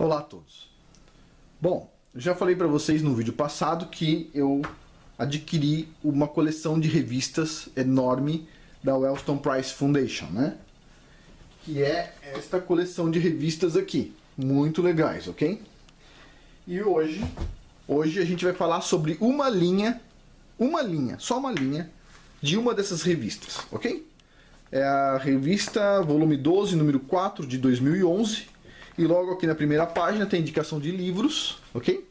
Olá a todos. Bom, já falei para vocês no vídeo passado que eu adquiri uma coleção de revistas enorme da Wellston Price Foundation, né? Que é esta coleção de revistas aqui, muito legais, ok? E hoje a gente vai falar sobre só uma linha de uma dessas revistas, ok? É a revista volume 12, número 4 de 2011. E logo aqui na primeira página tem indicação de livros, ok?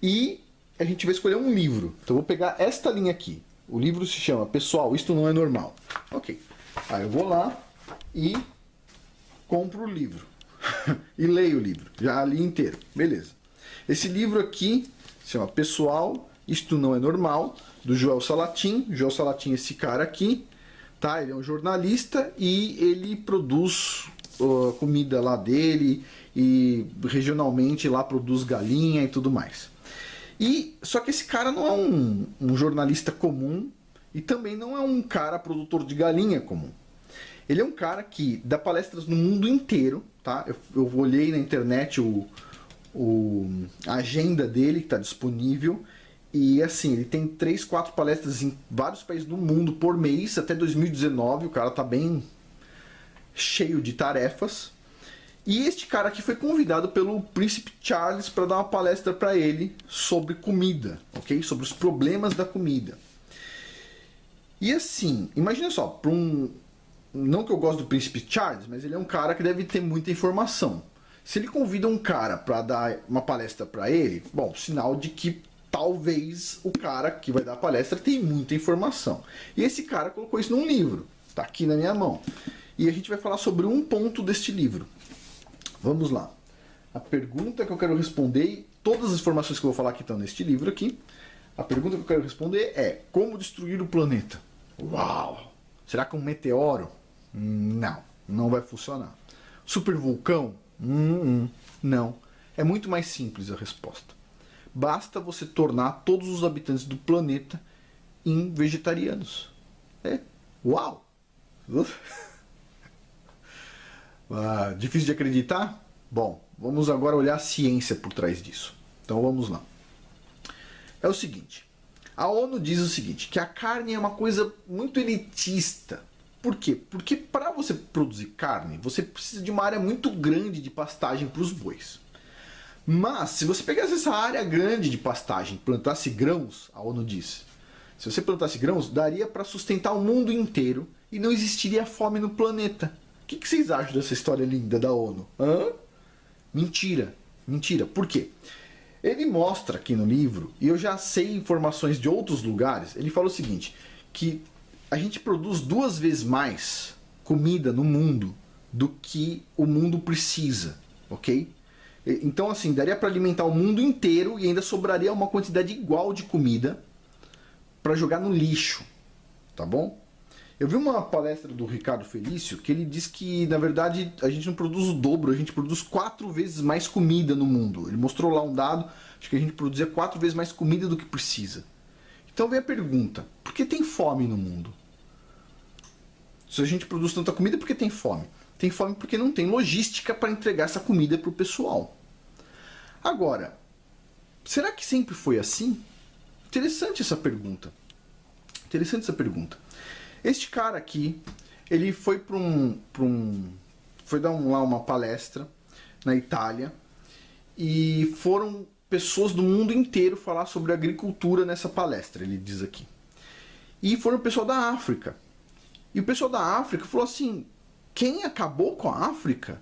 E a gente vai escolher um livro. Então eu vou pegar esta linha aqui. O livro se chama Pessoal, Isto Não É Normal. Ok. Aí eu vou lá e compro o livro. E leio o livro. Já li inteiro. Beleza. Esse livro aqui se chama Pessoal, Isto Não É Normal, do Joel Salatin. Joel Salatin é esse cara aqui. Tá? Ele é um jornalista e ele produz comida lá dele e regionalmente lá produz galinha e tudo mais. E só que esse cara não é um jornalista comum e também não é um cara produtor de galinha comum. Ele é um cara que dá palestras no mundo inteiro, tá? Eu olhei na internet a agenda dele que está disponível. E assim, ele tem 3, 4 palestras em vários países do mundo por mês, até 2019, o cara tá bem cheio de tarefas. E este cara aqui foi convidado pelo Príncipe Charles para dar uma palestra para ele sobre comida, ok? Sobre os problemas da comida. E assim, imagina só, não que eu gosto do Príncipe Charles, mas ele é um cara que deve ter muita informação. Se ele convida um cara para dar uma palestra para ele, bom, sinal de que talvez o cara que vai dar a palestra tem muita informação. E esse cara colocou isso num livro. Está aqui na minha mão. E a gente vai falar sobre um ponto deste livro. Vamos lá. A pergunta que eu quero responder, todas as informações que eu vou falar aqui estão neste livro aqui. A pergunta que eu quero responder é: como destruir o planeta? Uau! Será que um meteoro? Não vai funcionar. Supervulcão? Não. É muito mais simples a resposta. Basta você tornar todos os habitantes do planeta em vegetarianos. Uau! Difícil de acreditar? Bom, vamos agora olhar a ciência por trás disso. Então vamos lá. É o seguinte. A ONU diz o seguinte, que a carne é uma coisa muito elitista. Por quê? Porque para você produzir carne, você precisa de uma área muito grande de pastagem para os bois. Mas, se você pegasse essa área grande de pastagem e plantasse grãos, a ONU diz, se você plantasse grãos, daria para sustentar o mundo inteiro e não existiria fome no planeta. O que vocês acham dessa história linda da ONU? Mentira. Mentira. Por quê? Ele mostra aqui no livro, e eu já sei informações de outros lugares, ele fala o seguinte, que a gente produz 2 vezes mais comida no mundo do que o mundo precisa, ok? Então, assim, daria para alimentar o mundo inteiro e ainda sobraria uma quantidade igual de comida para jogar no lixo, tá bom? Eu vi uma palestra do Ricardo Felício que ele diz que, na verdade, a gente não produz o dobro, a gente produz 4 vezes mais comida no mundo. Ele mostrou lá um dado, acho que a gente produzia 4 vezes mais comida do que precisa. Então vem a pergunta, por que tem fome no mundo? Se a gente produz tanta comida, por que tem fome? Tem fome porque não tem logística para entregar essa comida para o pessoal. Agora, será que sempre foi assim? Interessante essa pergunta. Interessante essa pergunta. Este cara aqui, ele foi foi dar lá uma palestra na Itália e foram pessoas do mundo inteiro falar sobre agricultura nessa palestra, ele diz aqui. E foram o pessoal da África. E o pessoal da África falou assim: quem acabou com a África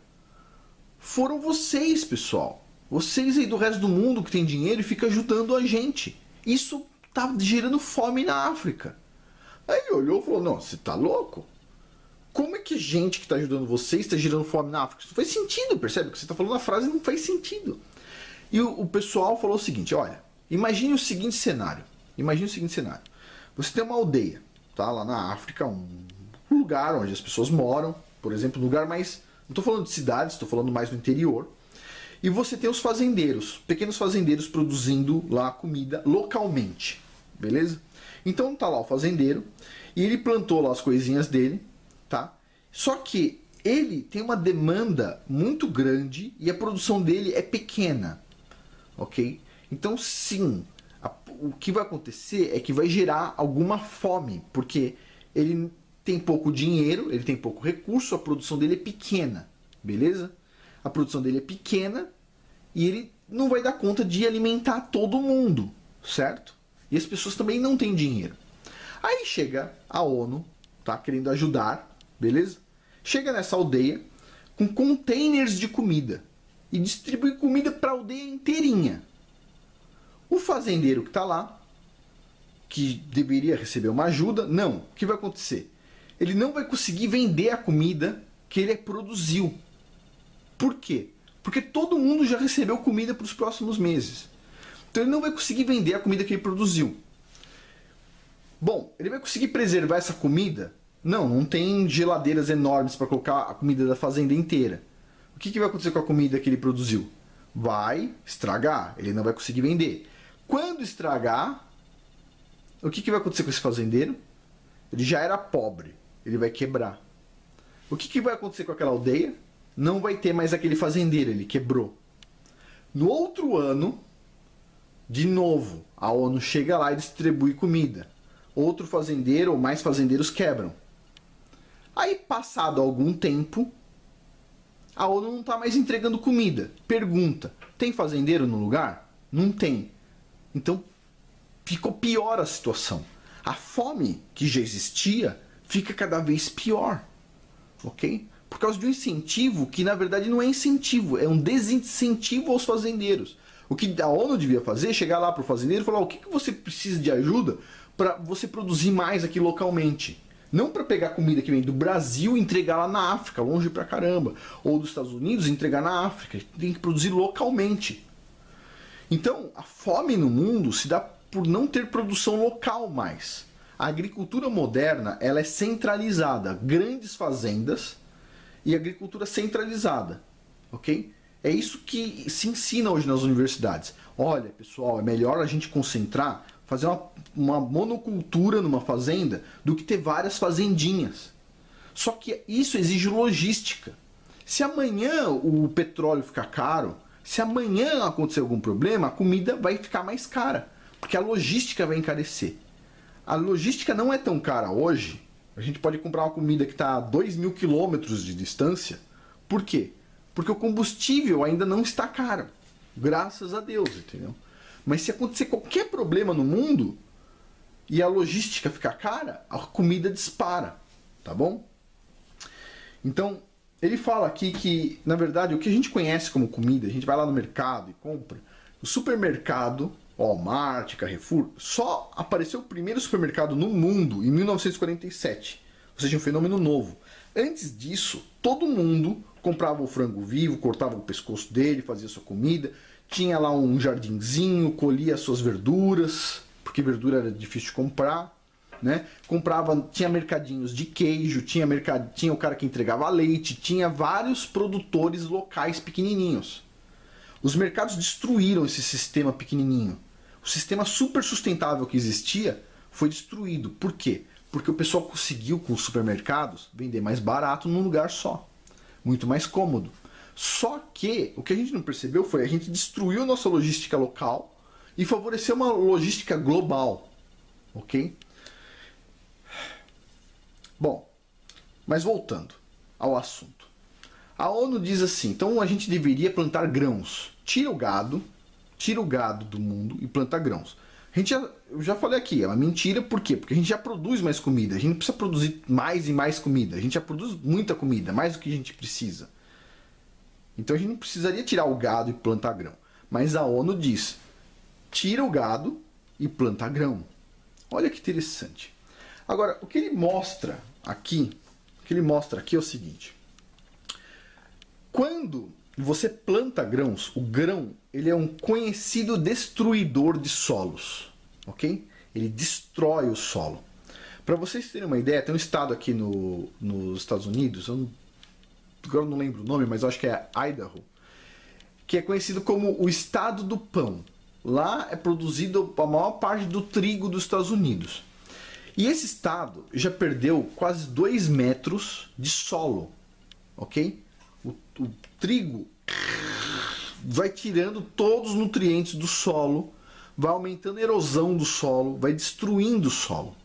foram vocês, pessoal. Vocês aí do resto do mundo que tem dinheiro e fica ajudando a gente. Isso tá gerando fome na África. Aí ele olhou e falou: não, você tá louco? Como é que gente que tá ajudando vocês está gerando fome na África? Isso não faz sentido, percebe? O que você tá falando na frase não faz sentido. E o pessoal falou o seguinte: olha, imagine o seguinte cenário. Imagine o seguinte cenário. Você tem uma aldeia, tá? Lá na África, um lugar onde as pessoas moram, por exemplo, um lugar mais... Não estou falando de cidades, estou falando mais do interior. E você tem os fazendeiros, pequenos fazendeiros produzindo lá comida localmente, beleza? Então tá lá o fazendeiro e ele plantou lá as coisinhas dele, tá? Só que ele tem uma demanda muito grande e a produção dele é pequena, ok? Então sim, o que vai acontecer é que vai gerar alguma fome, porque ele tem pouco dinheiro, ele tem pouco recurso, a produção dele é pequena, beleza? A produção dele é pequena e ele não vai dar conta de alimentar todo mundo, certo? E as pessoas também não têm dinheiro. Aí chega a ONU, tá querendo ajudar, beleza? Chega nessa aldeia com containers de comida e distribui comida para a aldeia inteirinha. O fazendeiro que está lá, que deveria receber uma ajuda, não. O que vai acontecer? Ele não vai conseguir vender a comida que ele produziu. Por quê? Porque todo mundo já recebeu comida para os próximos meses. Então ele não vai conseguir vender a comida que ele produziu. Bom, ele vai conseguir preservar essa comida? Não, não tem geladeiras enormes para colocar a comida da fazenda inteira. O que vai acontecer com a comida que ele produziu? Vai estragar, ele não vai conseguir vender. Quando estragar, o que vai acontecer com esse fazendeiro? Ele já era pobre, ele vai quebrar. O que vai acontecer com aquela aldeia? Não vai ter mais aquele fazendeiro, ele quebrou. No outro ano, de novo, a ONU chega lá e distribui comida. Outro fazendeiro ou mais fazendeiros quebram. Aí, passado algum tempo, a ONU não está mais entregando comida. Pergunta, tem fazendeiro no lugar? Não tem. Então, ficou pior a situação. A fome que já existia fica cada vez pior. Ok? Por causa de um incentivo que, na verdade, não é incentivo, é um desincentivo aos fazendeiros. O que a ONU devia fazer é chegar lá para o fazendeiro e falar: o que você precisa de ajuda para você produzir mais aqui localmente? Não para pegar comida que vem do Brasil e entregar lá na África, longe pra caramba. Ou dos Estados Unidos e entregar na África. Tem que produzir localmente. Então, a fome no mundo se dá por não ter produção local mais. A agricultura moderna, ela é centralizada. Grandes fazendas e agricultura centralizada. Ok? É isso que se ensina hoje nas universidades. Olha, pessoal, é melhor a gente concentrar, fazer uma monocultura numa fazenda do que ter várias fazendinhas. Só que isso exige logística. Se amanhã o petróleo ficar caro, se amanhã acontecer algum problema, a comida vai ficar mais cara, porque a logística vai encarecer. A logística não é tão cara hoje. A gente pode comprar uma comida que está a 2.000 quilômetros de distância. Por quê? Porque o combustível ainda não está caro. Graças a Deus, entendeu? Mas se acontecer qualquer problema no mundo e a logística ficar cara, a comida dispara, tá bom? Então, ele fala aqui que, na verdade, o que a gente conhece como comida, a gente vai lá no mercado e compra. O supermercado, Walmart, Carrefour, só apareceu o primeiro supermercado no mundo em 1947. Ou seja, um fenômeno novo. Antes disso, todo mundo comprava o frango vivo, cortava o pescoço dele, fazia sua comida. Tinha lá um jardinzinho, colhia as suas verduras, porque verdura era difícil de comprar, né? Comprava, tinha mercadinhos de queijo, tinha o cara que entregava leite, tinha vários produtores locais pequenininhos. Os mercados destruíram esse sistema pequenininho. O sistema super sustentável que existia foi destruído. Por quê? Porque o pessoal conseguiu, com os supermercados, vender mais barato num lugar só. Muito mais cômodo. Só que o que a gente não percebeu foi a gente destruiu nossa logística local e favoreceu uma logística global. Ok? Bom, mas voltando ao assunto. A ONU diz assim, então a gente deveria plantar grãos. Tira o gado do mundo e planta grãos. Eu já falei aqui, é uma mentira, por quê? Porque a gente já produz mais comida, a gente não precisa produzir mais e mais comida, a gente já produz muita comida, mais do que a gente precisa. Então a gente não precisaria tirar o gado e plantar grão. Mas a ONU diz, tira o gado e planta grão. Olha que interessante. Agora, o que ele mostra aqui é o seguinte. Quando você planta grãos, o grão ele é um conhecido destruidor de solos, ok? Ele destrói o solo. Para vocês terem uma ideia, tem um estado aqui nos Estados Unidos, agora eu não lembro o nome, mas eu acho que é Idaho, que é conhecido como o estado do pão. Lá é produzido a maior parte do trigo dos Estados Unidos. E esse estado já perdeu quase 2 metros de solo. ok? O trigo vai tirando todos os nutrientes do solo, vai aumentando a erosão do solo, vai destruindo o solo.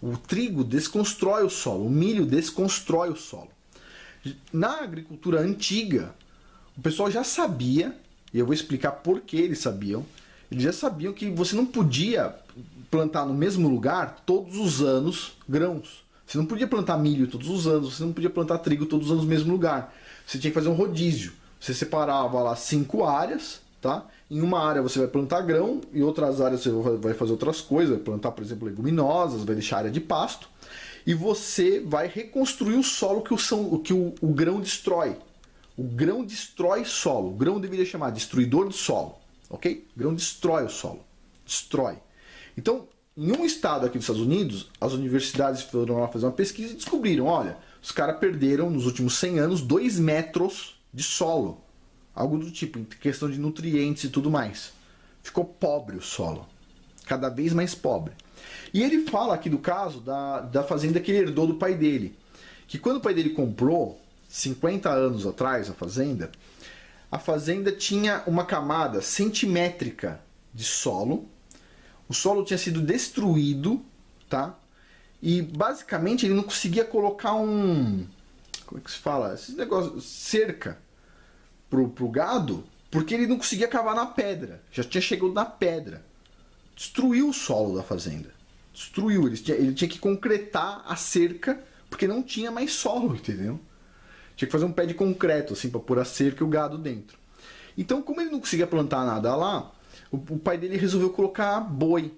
O trigo desconstrói o solo, o milho desconstrói o solo. Na agricultura antiga, o pessoal já sabia, e eu vou explicar por que eles sabiam que você não podia plantar no mesmo lugar todos os anos grãos. Você não podia plantar milho todos os anos, você não podia plantar trigo todos os anos no mesmo lugar. Você tinha que fazer um rodízio. Você separava lá 5 áreas, tá? Em uma área você vai plantar grão, em outras áreas você vai fazer outras coisas, vai plantar, por exemplo, leguminosas, vai deixar área de pasto, e você vai reconstruir o solo que o grão destrói. O grão destrói solo. O grão deveria chamar destruidor do solo, ok? O grão destrói o solo. Destrói. Então, em um estado aqui dos Estados Unidos, as universidades foram lá fazer uma pesquisa e descobriram, olha, os caras perderam nos últimos 100 anos 2 metros de solo. Algo do tipo, em questão de nutrientes e tudo mais. Ficou pobre o solo. Cada vez mais pobre. E ele fala aqui do caso da fazenda que ele herdou do pai dele. Que quando o pai dele comprou, 50 anos atrás, a fazenda tinha uma camada centimétrica de solo. O solo tinha sido destruído, tá? E basicamente ele não conseguia colocar como é que se fala? Esses negócios, cerca pro gado, porque ele não conseguia cavar na pedra. Já tinha chegado na pedra. Destruiu o solo da fazenda. Destruiu. Ele tinha que concretar a cerca, porque não tinha mais solo, entendeu? Tinha que fazer um pé de concreto, assim, para pôr a cerca e o gado dentro. Então, como ele não conseguia plantar nada lá, o pai dele resolveu colocar boi.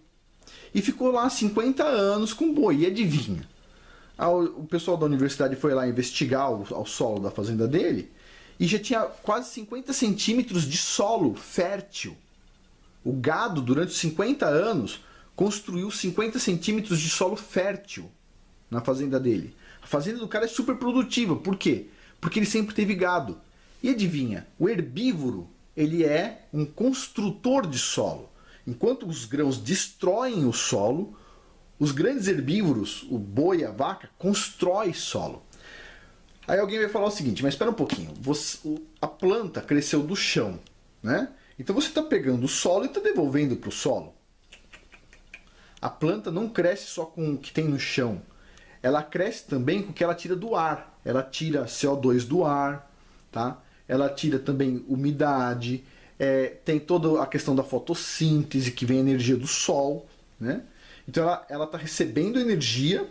E ficou lá 50 anos com boi. E adivinha? O pessoal da universidade foi lá investigar o solo da fazenda dele e já tinha quase 50 centímetros de solo fértil. O gado, durante 50 anos, construiu 50 centímetros de solo fértil na fazenda dele. A fazenda do cara é super produtiva. Por quê? Porque ele sempre teve gado. E adivinha? O herbívoro, ele é um construtor de solo. Enquanto os grãos destroem o solo, os grandes herbívoros, o boi e a vaca, constroem solo. Aí alguém vai falar o seguinte, mas espera um pouquinho, a planta cresceu do chão, né? Então você está pegando o solo e está devolvendo para o solo. A planta não cresce só com o que tem no chão, ela cresce também com o que ela tira do ar. Ela tira CO2 do ar, tá? Ela tira também umidade, tem toda a questão da fotossíntese, que vem a energia do sol, né? Então ela está recebendo energia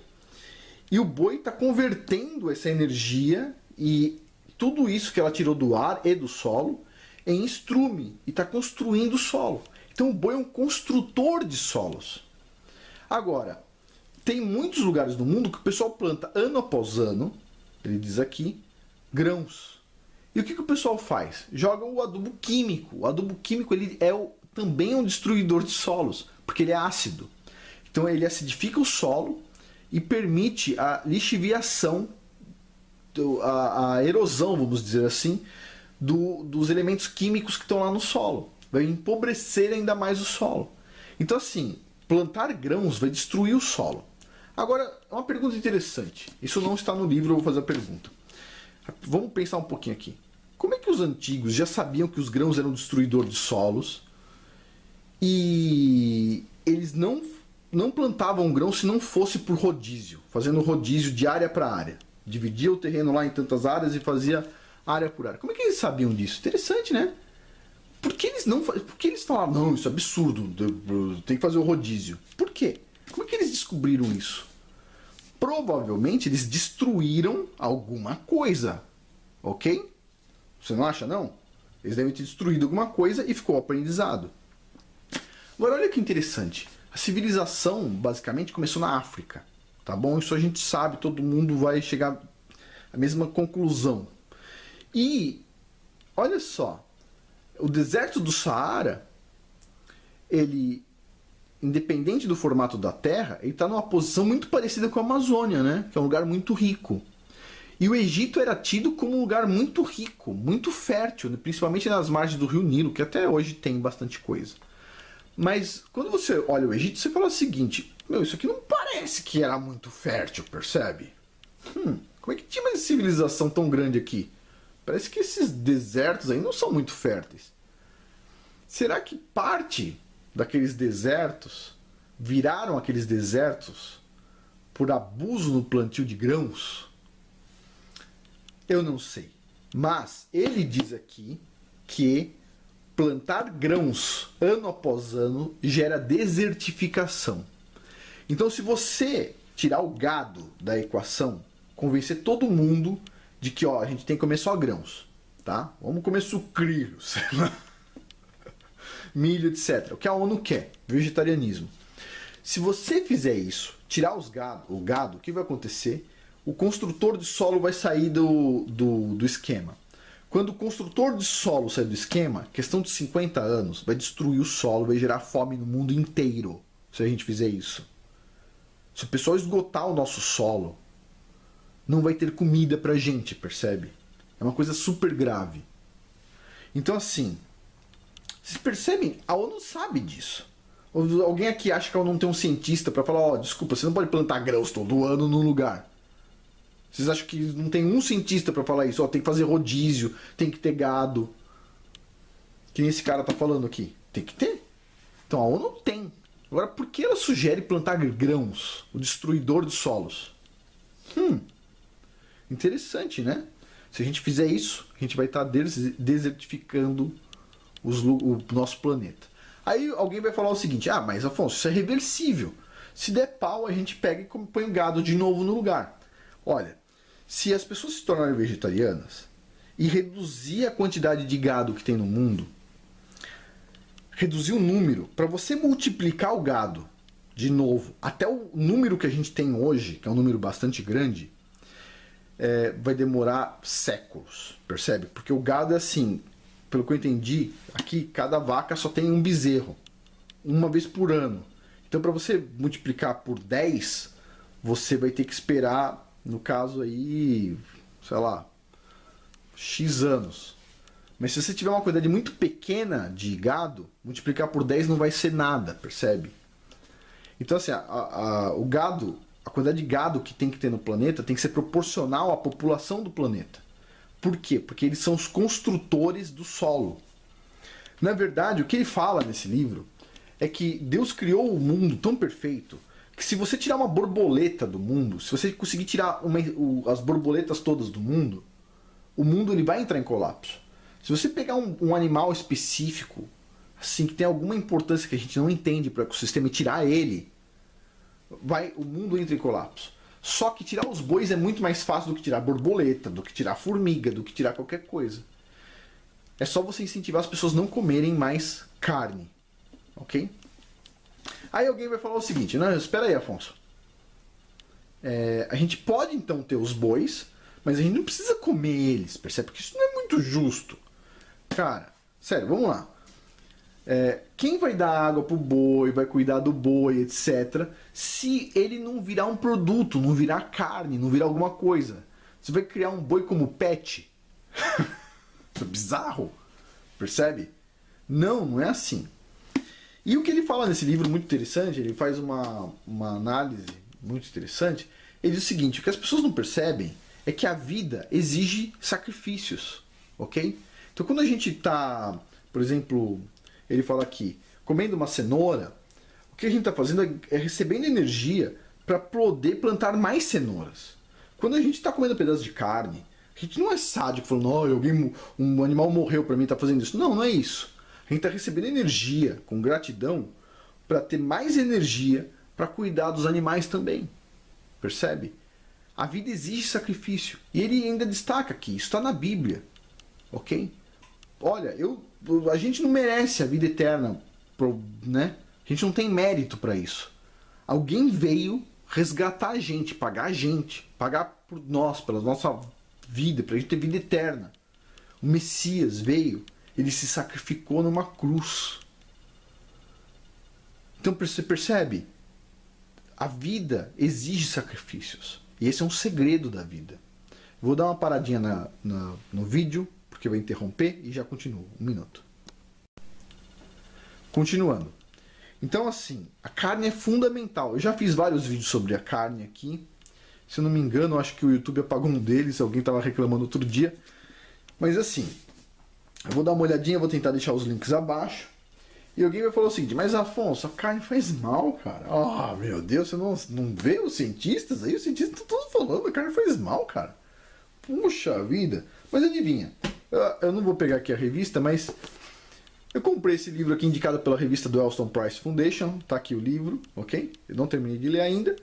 e o boi está convertendo essa energia e tudo isso que ela tirou do ar e do solo em estrume e está construindo o solo. Então o boi é um construtor de solos. Agora, tem muitos lugares do mundo que o pessoal planta ano após ano, ele diz aqui, grãos. E o que o pessoal faz? Joga o adubo químico. O adubo químico ele também um destruidor de solos, porque ele é ácido. Então ele acidifica o solo e permite a lixiviação, a erosão, vamos dizer assim, dos elementos químicos que estão lá no solo. Vai empobrecer ainda mais o solo. Então assim, plantar grãos vai destruir o solo. Agora, uma pergunta interessante. Isso não está no livro, eu vou fazer a pergunta. Vamos pensar um pouquinho aqui. Como é que os antigos já sabiam que os grãos eram destruidor de solos e eles não plantavam grão se não fosse por rodízio, fazendo rodízio de área para área? Dividia o terreno lá em tantas áreas e fazia área por área. Como é que eles sabiam disso? Interessante, né? Por que eles falavam, não, isso é absurdo, tem que fazer o rodízio? Por quê? Como é que eles descobriram isso? Provavelmente eles destruíram alguma coisa, ok? Você não acha, não? Eles devem ter destruído alguma coisa e ficou o aprendizado. Agora, olha que interessante. A civilização, basicamente, começou na África, tá bom? Isso a gente sabe, todo mundo vai chegar à mesma conclusão. E, olha só, o deserto do Saara, ele, independente do formato da Terra, ele está numa posição muito parecida com a Amazônia, né? Que é um lugar muito rico. E o Egito era tido como um lugar muito rico, muito fértil, principalmente nas margens do rio Nilo, que até hoje tem bastante coisa. Mas quando você olha o Egito, você fala o seguinte, meu, isso aqui não parece que era muito fértil, percebe? Como é que tinha uma civilização tão grande aqui? Parece que esses desertos aí não são muito férteis. Será que parte daqueles desertos viraram aqueles desertos por abuso no plantio de grãos? Eu não sei. Mas ele diz aqui que plantar grãos ano após ano gera desertificação. Então, se você tirar o gado da equação, convencer todo mundo de que a gente tem que comer só grãos, tá? Vamos comer sucrilhos, sei lá, milho, etc. O que a ONU quer? Vegetarianismo. Se você fizer isso, tirar o gado, o que vai acontecer? O construtor de solo vai sair do esquema. Quando o construtor de solo sair do esquema, questão de 50 anos, vai destruir o solo, vai gerar fome no mundo inteiro, se a gente fizer isso. Se o pessoal esgotar o nosso solo, não vai ter comida pra gente, percebe? É uma coisa super grave. Então assim, vocês percebem? A ONU sabe disso. Alguém aqui acha que a ONU não tem um cientista pra falar, desculpa, você não pode plantar grãos todo ano num lugar. Vocês acham que não tem um cientista pra falar isso? Tem que fazer rodízio, tem que ter gado. Que nem esse cara tá falando aqui. Tem que ter. Então a ONU tem. Agora, por que ela sugere plantar grãos? O destruidor dos solos. Interessante, né? Se a gente fizer isso, a gente vai estar desertificando o nosso planeta. Aí alguém vai falar o seguinte, mas Afonso, isso é reversível. Se der pau, a gente pega e põe o gado de novo no lugar. Olha, se as pessoas se tornarem vegetarianas e reduzir a quantidade de gado que tem no mundo, reduzir o número, para você multiplicar o gado de novo, até o número que a gente tem hoje, que é um número bastante grande, vai demorar séculos, percebe? Porque o gado é assim, pelo que eu entendi, aqui cada vaca só tem um bezerro, uma vez por ano. Então para você multiplicar por 10, você vai ter que esperar, no caso aí, sei lá, X anos. Mas se você tiver uma quantidade muito pequena de gado, multiplicar por 10 não vai ser nada, percebe? Então assim, o gado, a quantidade de gado que tem que ter no planeta tem que ser proporcional à população do planeta. Por quê? Porque eles são os construtores do solo. Na verdade, o que ele fala nesse livro é que Deus criou o mundo tão perfeito que se você tirar uma borboleta do mundo, se você conseguir tirar as borboletas todas do mundo, o mundo ele vai entrar em colapso. Se você pegar um animal específico, assim, que tem alguma importância que a gente não entende para o ecossistema e tirar ele, o mundo entra em colapso. Só que tirar os bois é muito mais fácil do que tirar borboleta, do que tirar formiga, do que tirar qualquer coisa. É só você incentivar as pessoas a não comerem mais carne. Ok? Aí alguém vai falar o seguinte, não, espera aí, Afonso. A gente pode então ter os bois, mas a gente não precisa comer eles, percebe? Porque isso não é muito justo. Cara, sério, vamos lá. Quem vai dar água pro boi, vai cuidar do boi, etc., se ele não virar um produto, não virar carne, não virar alguma coisa? Você vai criar um boi como pet? Isso é bizarro, percebe? Não é assim. E o que ele fala nesse livro muito interessante, ele faz uma análise muito interessante, ele diz o seguinte, o que as pessoas não percebem é que a vida exige sacrifícios, ok? Então quando a gente está, por exemplo, ele fala aqui, comendo uma cenoura, o que a gente está fazendo é recebendo energia para poder plantar mais cenouras. Quando a gente está comendo um pedaço de carne, a gente não é sádico falando, um animal morreu para mim, está fazendo isso. Não é isso. A gente está recebendo energia com gratidão para ter mais energia para cuidar dos animais também. Percebe? A vida exige sacrifício. E ele ainda destaca aqui, isso está na Bíblia. Ok? Olha, a gente não merece a vida eterna, né? A gente não tem mérito para isso. Alguém veio resgatar a gente, pagar por nós, pela nossa vida, para a gente ter vida eterna. O Messias veio, ele se sacrificou numa cruz. Então você percebe? A vida exige sacrifícios. E esse é um segredo da vida. Vou dar uma paradinha no vídeo, porque vai interromper e já continuo. 1 minuto. Continuando. Então assim, a carne é fundamental. Eu já fiz vários vídeos sobre a carne aqui. Se eu não me engano, acho que o YouTube apagou um deles, alguém estava reclamando outro dia. Mas assim, eu vou dar uma olhadinha, vou tentar deixar os links abaixo. E alguém vai falar o seguinte, mas Afonso, a carne faz mal, cara. Ah, meu Deus, você não vê os cientistas aí? Os cientistas estão todos falando, a carne faz mal, cara. Puxa vida. Mas adivinha, eu não vou pegar aqui a revista, mas eu comprei esse livro aqui indicado pela revista do Elston Price Foundation. Tá aqui o livro, ok? Eu não terminei de ler ainda.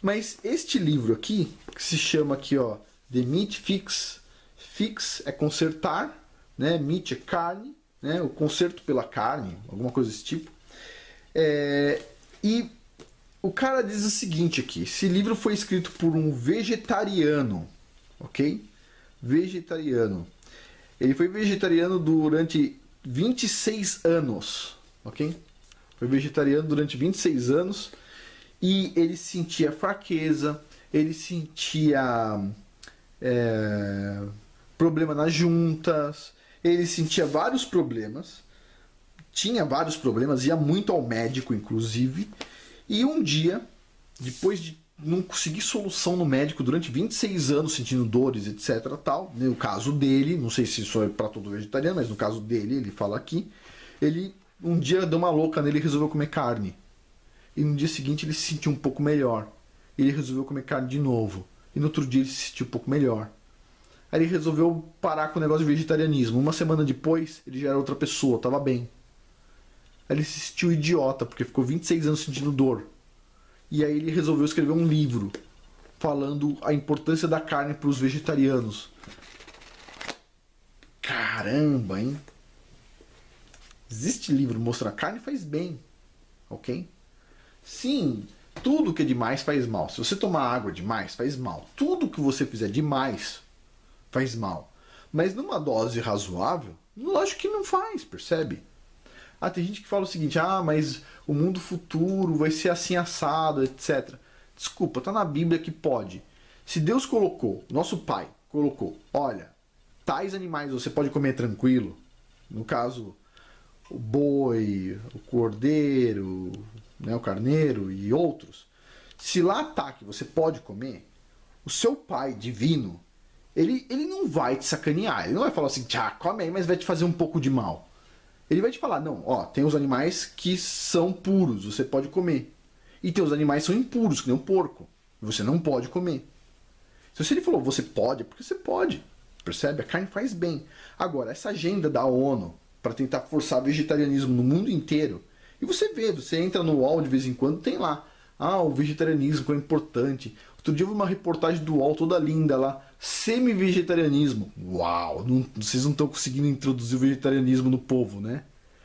Mas este livro aqui, que se chama aqui, ó, The Meat Fix. Fix é consertar, né? Meat é carne, né? O conserto pela carne, alguma coisa desse tipo. E o cara diz o seguinte aqui: esse livro foi escrito por um vegetariano, ok? Vegetariano. Ele foi vegetariano durante 26 anos, ok? Foi vegetariano durante 26 anos e ele sentia fraqueza, ele sentia problema nas juntas, ele sentia vários problemas, tinha vários problemas, ia muito ao médico, inclusive, e um dia, depois de não conseguir solução no médico durante 26 anos, sentindo dores, etc, tal, no caso dele, não sei se isso é para todo vegetariano, mas no caso dele, ele fala aqui, ele um dia deu uma louca nele e resolveu comer carne. E no dia seguinte ele se sentiu um pouco melhor. Ele resolveu comer carne de novo. E no outro dia ele se sentiu um pouco melhor. Aí ele resolveu parar com o negócio de vegetarianismo. Uma semana depois, ele já era outra pessoa, estava bem. Aí ele se sentiu idiota, porque ficou 26 anos sentindo dor. E aí ele resolveu escrever um livro falando a importância da carne para os vegetarianos. Caramba, hein? Existe livro mostrando a carne faz bem, ok? Sim, tudo que é demais faz mal. Se você tomar água demais, faz mal. Tudo que você fizer demais faz mal. Mas numa dose razoável, lógico que não faz, percebe? Ah, tem gente que fala o seguinte, ah, mas o mundo futuro vai ser assim assado, etc. Desculpa, tá na Bíblia que pode. Se Deus colocou, nosso Pai colocou, olha, tais animais você pode comer tranquilo, no caso, o boi, o cordeiro, né, o carneiro e outros, se lá tá que você pode comer, o seu Pai divino, ele não vai te sacanear, ele não vai falar assim, tchá, come aí, mas vai te fazer um pouco de mal. Ele vai te falar, não, ó, tem os animais que são puros, você pode comer. E tem os animais que são impuros, que nem o porco. Você não pode comer. Então, se ele falou, você pode, é porque você pode. Percebe? A carne faz bem. Agora, essa agenda da ONU para tentar forçar vegetarianismo no mundo inteiro, e você vê, você entra no UOL de vez em quando, tem lá, ah, o vegetarianismo é importante. Outro dia eu vi uma reportagem do UOL toda linda lá, semi-vegetarianismo. Uau, vocês não estão conseguindo introduzir o vegetarianismo no povo, né?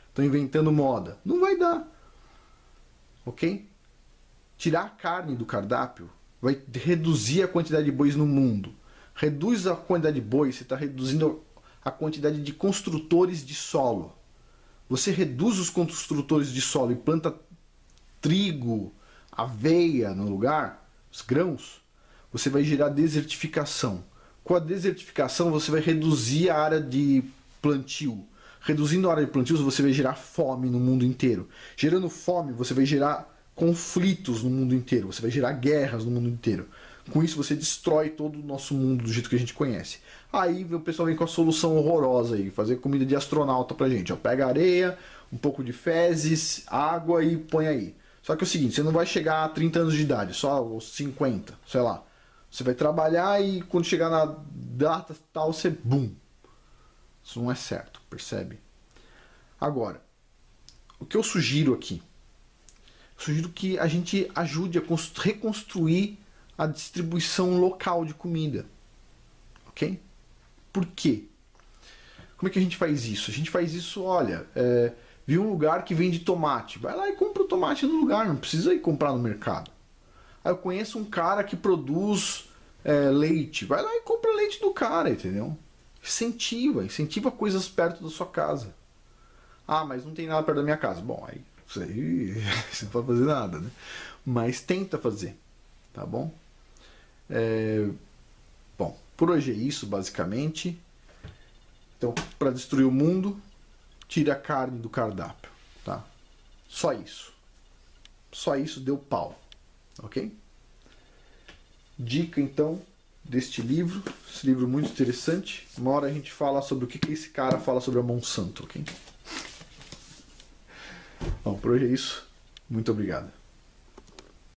Estão inventando moda. Não vai dar. Ok? Tirar a carne do cardápio vai reduzir a quantidade de bois no mundo. Reduz a quantidade de bois, você está reduzindo a quantidade de construtores de solo. Você reduz os construtores de solo e planta trigo, aveia no lugar, os grãos, você vai gerar desertificação. Com a desertificação, você vai reduzir a área de plantio. Reduzindo a área de plantio, você vai gerar fome no mundo inteiro. Gerando fome, você vai gerar conflitos no mundo inteiro. Você vai gerar guerras no mundo inteiro. Com isso, você destrói todo o nosso mundo do jeito que a gente conhece. Aí o pessoal vem com a solução horrorosa aí, fazer comida de astronauta pra gente. Ó, pega areia, um pouco de fezes, água e põe aí. Só que é o seguinte, você não vai chegar a 30 anos de idade, só os 50, sei lá. Você vai trabalhar e quando chegar na data tal, você bum. Isso não é certo, percebe? Agora, o que eu sugiro aqui? Eu sugiro que a gente ajude a reconstruir a distribuição local de comida. Ok? Por quê? Como é que a gente faz isso? A gente faz isso, olha, viu um lugar que vende tomate. Vai lá e compra o tomate no lugar, não precisa ir comprar no mercado. Aí eu conheço um cara que produz leite. Vai lá e compra leite do cara, entendeu? Incentiva coisas perto da sua casa. Ah, mas não tem nada perto da minha casa. Bom, aí você não pode fazer nada, né? Mas tenta fazer, tá bom? Bom, por hoje é isso, basicamente. Então, para destruir o mundo, tire a carne do cardápio, tá? Só isso. Só isso deu pau, ok? dica então deste livro, esse livro muito interessante. Uma hora a gente fala sobre o que esse cara fala sobre a Monsanto, ok? Bom, por hoje é isso. Muito obrigado.